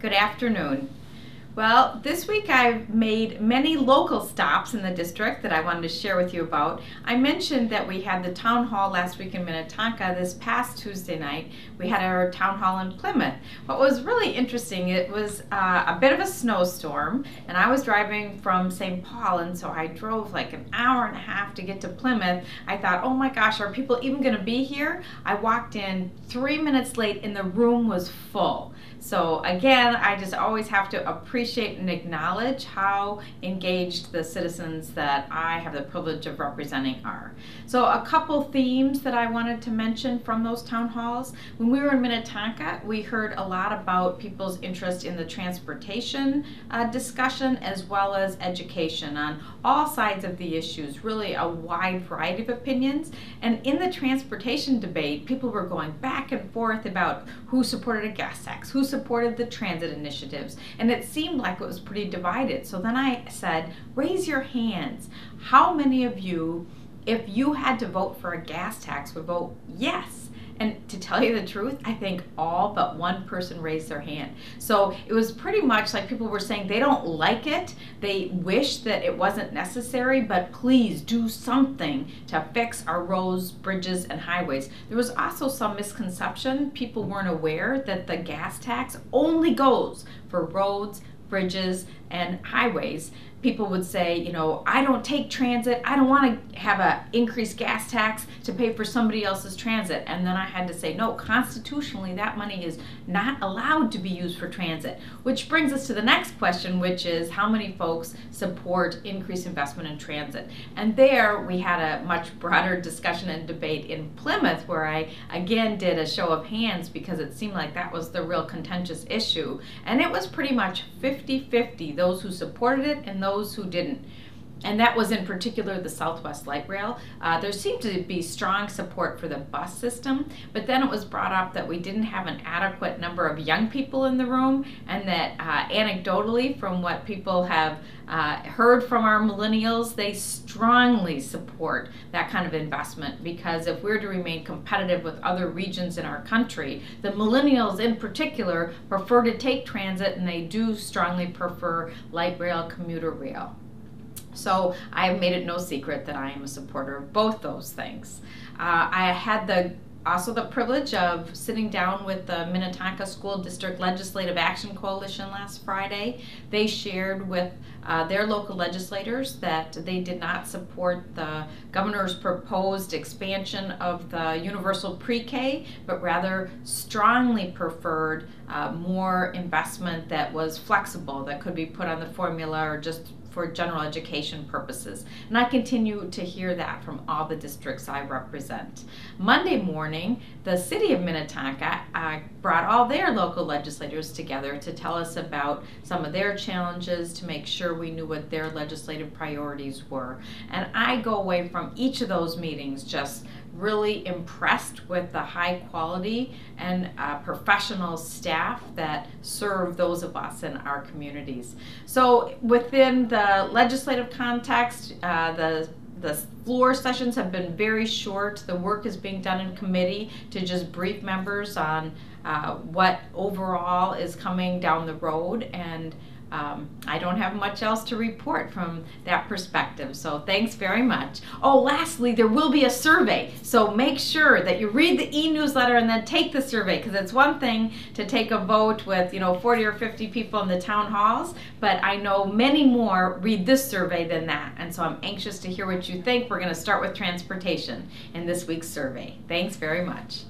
Good afternoon. Well, this week I've made many local stops in the district that I wanted to share with you about. I mentioned that we had the town hall last week in Minnetonka. This past Tuesday night, we had our town hall in Plymouth. What was really interesting, it was a bit of a snowstorm, and I was driving from St. Paul, and so I drove like an hour and a half to get to Plymouth. I thought, oh my gosh, are people even going to be here? I walked in 3 minutes late and the room was full. So again, I just always have to appreciate and acknowledge how engaged the citizens that I have the privilege of representing are. So a couple themes that I wanted to mention from those town halls. When we were in Minnetonka, we heard a lot about people's interest in the transportation discussion as well as education on all sides of the issues, really a wide variety of opinions. And in the transportation debate, people were going back and forth about who supported a gas tax, who supported the transit initiatives, and it seemed like it was pretty divided. So then I said, raise your hands. How many of you, if you had to vote for a gas tax, would vote yes? And to tell you the truth, I think all but one person raised their hand. So it was pretty much like people were saying they don't like it, they wish that it wasn't necessary, but please do something to fix our roads, bridges, and highways. There was also some misconception. People weren't aware that the gas tax only goes for roads, bridges, and highways. People would say, you know, I don't take transit. I don't want to have an increased gas tax to pay for somebody else's transit. And then I had to say, no, constitutionally, that money is not allowed to be used for transit. Which brings us to the next question, which is how many folks support increased investment in transit? And there we had a much broader discussion and debate in Plymouth, where I again did a show of hands because it seemed like that was the real contentious issue. And it was pretty much 50-50, those who supported it and those who didn't. And that was in particular the Southwest Light Rail. There seemed to be strong support for the bus system, but then it was brought up that we didn't have an adequate number of young people in the room, and that anecdotally, from what people have heard from our millennials, they strongly support that kind of investment, because if we're to remain competitive with other regions in our country, the millennials in particular prefer to take transit, and they do strongly prefer light rail, commuter rail. So I have made it no secret that I am a supporter of both those things. I had also the privilege of sitting down with the Minnetonka School District Legislative Action Coalition last Friday. They shared with their local legislators that they did not support the governor's proposed expansion of the universal pre-K, but rather strongly preferred more investment that was flexible, that could be put on the formula or just for general education purposes. And I continue to hear that from all the districts I represent. Monday morning, the city of Minnetonka brought all their local legislators together to tell us about some of their challenges, to make sure we knew what their legislative priorities were. And I go away from each of those meetings just really impressed with the high quality and professional staff that serve those of us in our communities. So within the legislative context, the floor sessions have been very short. The work is being done in committee to just brief members on what overall is coming down the road, and I don't have much else to report from that perspective, so thanks very much. Oh, lastly, there will be a survey, so make sure that you read the e-newsletter and then take the survey, because it's one thing to take a vote with 40 or 50 people in the town halls, but I know many more read this survey than that, and so I'm anxious to hear what you think. We're going to start with transportation in this week's survey. Thanks very much.